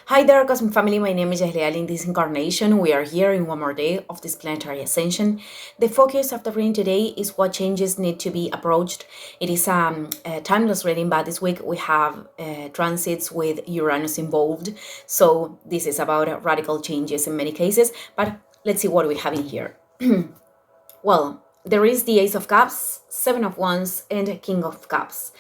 Hi there, Cosmic Family. My name is Yahliel. In this incarnation, we are here in one more day of this planetary ascension. The focus of the reading today is what changes need to be approached. It is a timeless reading, but this week we have transits with Uranus involved. So this is about radical changes in many cases, but let's see what we have in here. Well, there is the Ace of Cups, Seven of Wands, and King of Cups.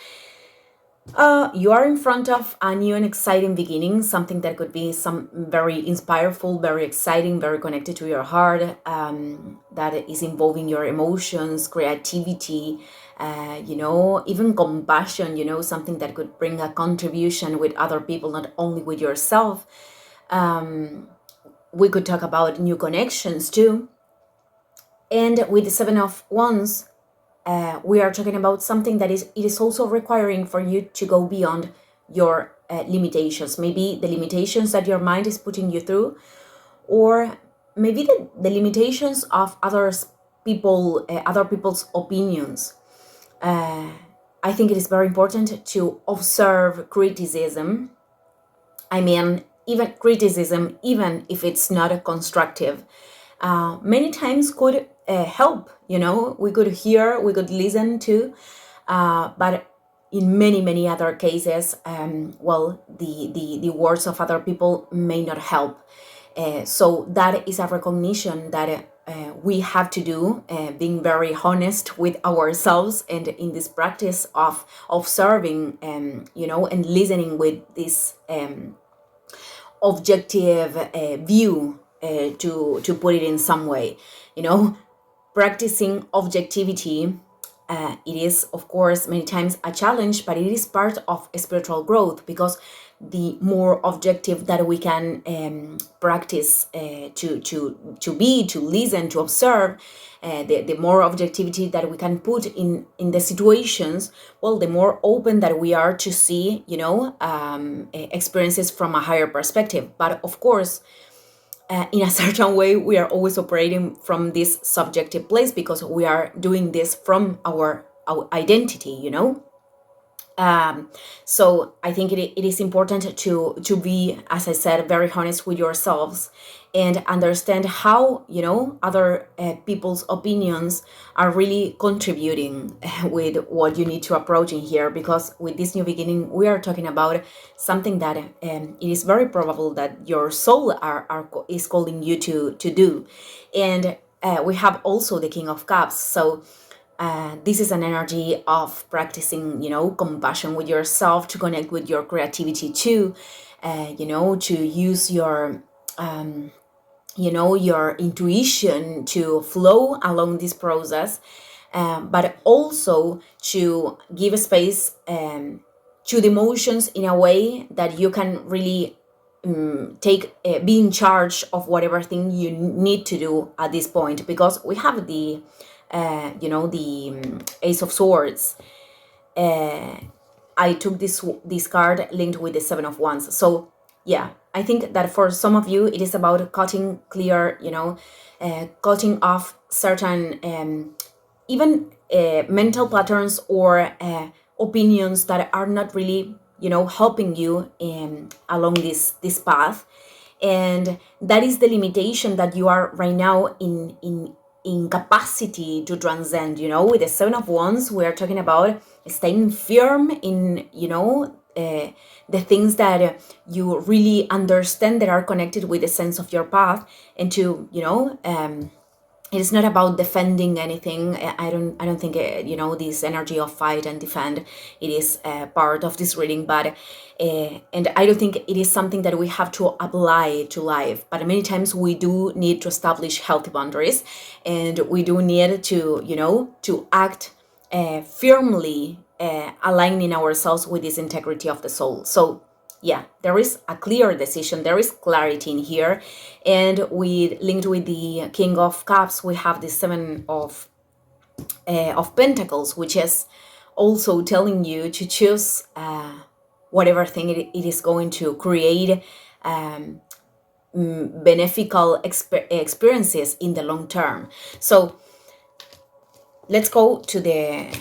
You are in front of a new and exciting beginning, something that could be some very inspireful, very exciting, very connected to your heart, that is involving your emotions, creativity, even compassion, something that could bring a contribution with other people, not only with yourself. We could talk about new connections too. And with the Seven of Wands, we are talking about something that it is also requiring for you to go beyond your limitations. Maybe the limitations that your mind is putting you through, or maybe the limitations of other people's opinions. I think it is very important to observe criticism. I mean, even criticism, even if it's not a constructive, many times could help. We could hear, we could listen to, but in many other cases, the words of other people may not help. So that is a recognition that we have to do, being very honest with ourselves, and in this practice of observing, and listening with this objective view, to put it in some way. Practicing objectivity, it is, of course, many times a challenge, but it is part of spiritual growth, because the more objective that we can practice to listen, to observe, the more objectivity that we can put in the situations, well, the more open that we are to see, experiences from a higher perspective. But of course, in a certain way, we are always operating from this subjective place, because we are doing this from our identity. So I think it is important to be, as I said, very honest with yourselves, and understand how other people's opinions are really contributing with what you need to approach in here. Because with this new beginning, we are talking about something that it is very probable that your soul is calling you to do. And we have also the King of Cups. So this is an energy of practicing, compassion with yourself, to connect with your creativity too, to use your, your intuition to flow along this process, but also to give a space to the emotions in a way that you can really be in charge of whatever thing you need to do at this point. Because we have the Ace of Swords. I took this card linked with the Seven of Wands. So yeah, I think that for some of you, it is about cutting off certain even mental patterns, or opinions that are not really helping you along this path. And that is the limitation that you are right now in capacity to transcend. With the Seven of Wands, we are talking about staying firm in the things that you really understand, that are connected with the sense of your path, and to it is not about defending anything. I don't think this energy of fight and defend, it is part of this reading. But and I don't think it is something that we have to apply to life. But many times we do need to establish healthy boundaries, and we do need to act firmly, aligning ourselves with this integrity of the soul. So yeah, there is a clear decision, there is clarity in here. And we linked with the King of Cups, we have the Seven of Pentacles, which is also telling you to choose whatever thing it is going to create beneficial experiences in the long term. So let's go to the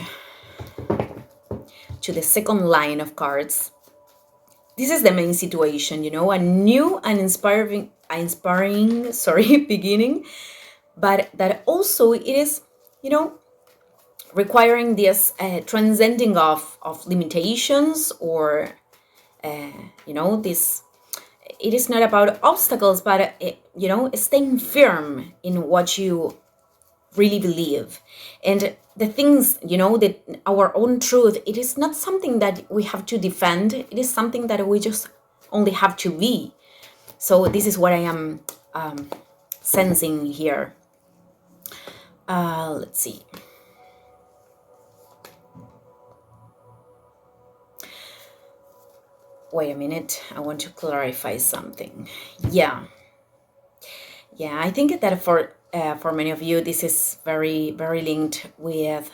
second line of cards. this is the main situation, a new and inspiring sorry, beginning, but that also it is, you know, requiring this transcending of limitations, or this, it is not about obstacles, but staying firm in what you really believe. And the things, that our own truth, it is not something that we have to defend, it is something that we just only have to be. So this is what I am sensing here. Let's see. Wait a minute, I want to clarify something. Yeah, I think that for many of you, this is very, very linked with,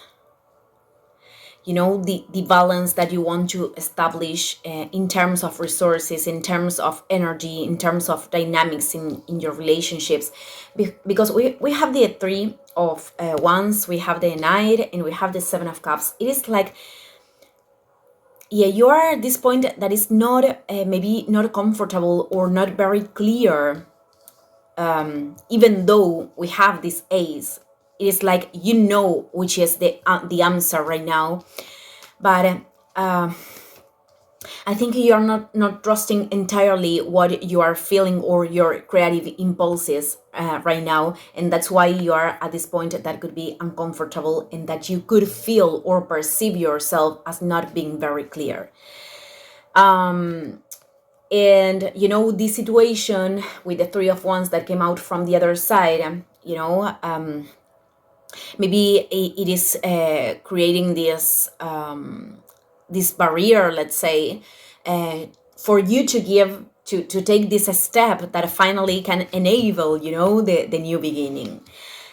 the balance that you want to establish in terms of resources, in terms of energy, in terms of dynamics in your relationships. Because we have the Three of Wands, we have the Knight, and we have the Seven of Cups. It is like, yeah, you are at this point that is not maybe not comfortable or not very clear. Even though we have this Ace, it is like, which is the answer right now, but I think you are not trusting entirely what you are feeling or your creative impulses right now, and that's why you are at this point that could be uncomfortable, and that you could feel or perceive yourself as not being very clear. And this situation with the Three of Wands that came out from the other side, maybe it is creating this barrier, let's say, for you to give to take this step that finally can enable the new beginning.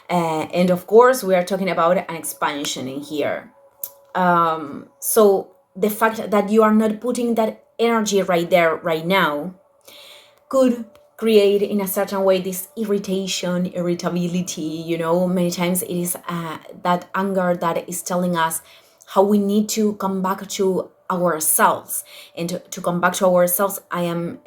And of course we are talking about an expansion in here. So the fact that you are not putting that energy right there right now could create in a certain way this irritability. Many times it is that anger that is telling us how we need to come back to ourselves. And to come back to ourselves, I am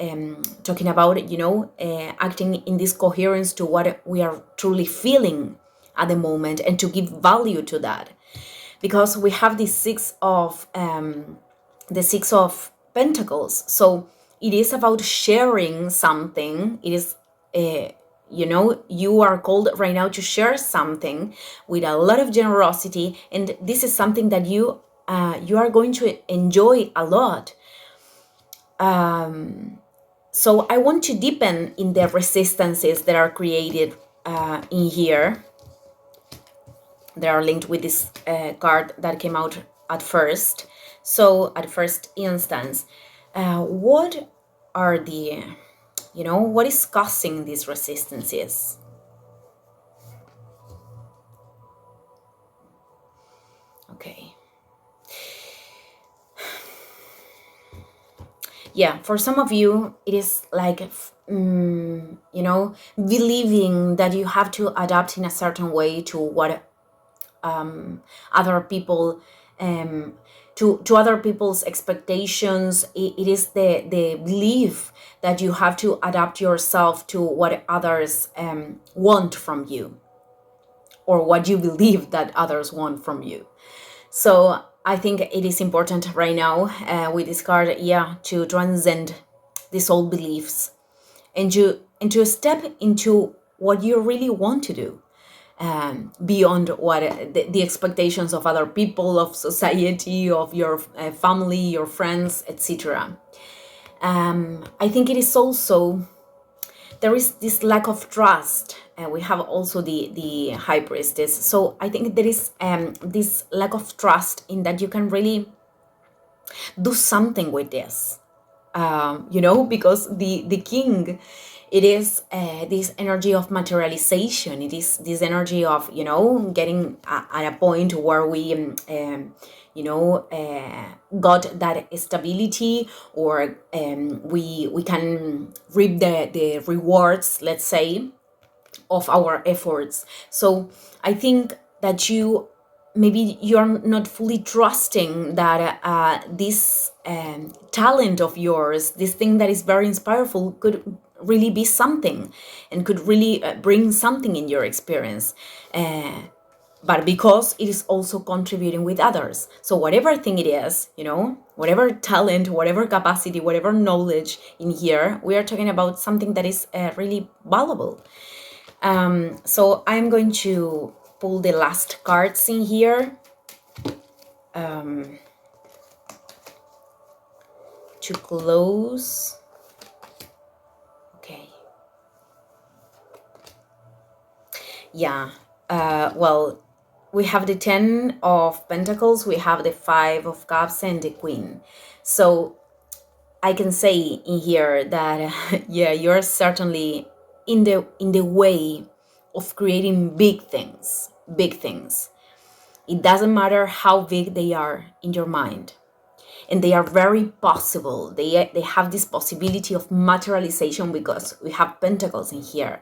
talking about acting in this coherence to what we are truly feeling at the moment, and to give value to that. Because we have the Six of Pentacles, so it is about sharing something. It is you are called right now to share something with a lot of generosity, and this is something that you are going to enjoy a lot. So I want to deepen in the resistances that are created in here. They are linked with this card that came out at first. So at first instance, what are the, what is causing these resistances? Okay. Yeah, for some of you, it is like, believing that you have to adapt in a certain way to what other people, to other people's expectations. It is the belief that you have to adapt yourself to what others want from you, or what you believe that others want from you. So I think it is important right now with this card, to transcend these old beliefs, and to step into what you really want to do, beyond what the expectations of other people, of society, of your family, your friends, etc. I think it is also, there is this lack of trust. We have also the High Priestess. So I think there is this lack of trust in that you can really do something with this. Because the King, it is this energy of materialization. It is this energy of getting at a point where we got that stability, or we can reap the rewards, let's say, of our efforts. So I think that you maybe you're not fully trusting that this talent of yours, this thing that is very inspireful, could really be something and could really bring something in your experience. But because it is also contributing with others. So whatever thing it is, whatever talent, whatever capacity, whatever knowledge in here, we are talking about something that is really valuable. So I'm going to pull the last cards in here to close. Okay. Yeah. Well, we have the 10 of Pentacles, we have the 5 of Cups, and the Queen. So I can say in here that yeah, you're certainly in the way of creating big things. Big things. It doesn't matter how big they are in your mind. And they are very possible. They have this possibility of materialization because we have Pentacles in here.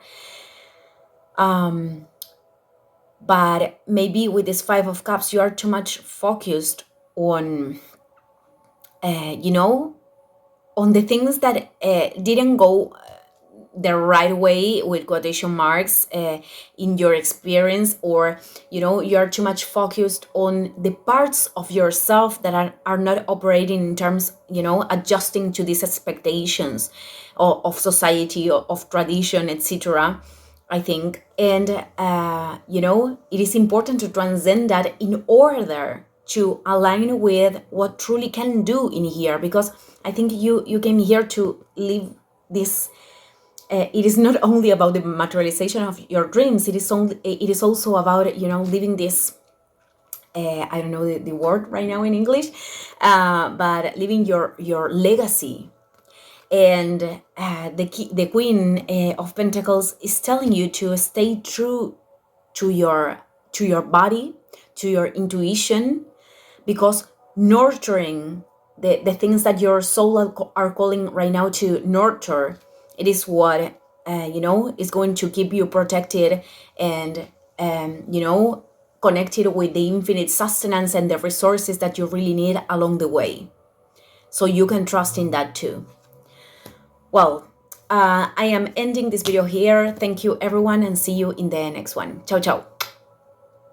But maybe with this 5 of Cups, you are too much focused on, on the things that didn't go the right way, with quotation marks, in your experience, or you're too much focused on the parts of yourself that are not operating in terms, adjusting to these expectations of society, of tradition, etc. I think, and it is important to transcend that in order to align with what truly can do in here, because I think you came here to live this. It is not only about the materialization of your dreams. It is also about living this. I don't know the word right now in English, but living your legacy. And the Queen of Pentacles is telling you to stay true to your body, to your intuition, because nurturing the things that your soul are calling right now to nurture, it is what is going to keep you protected and connected with the infinite sustenance and the resources that you really need along the way. So you can trust in that too. Well, I am ending this video here. Thank you everyone, and see you in the next one. Ciao, ciao.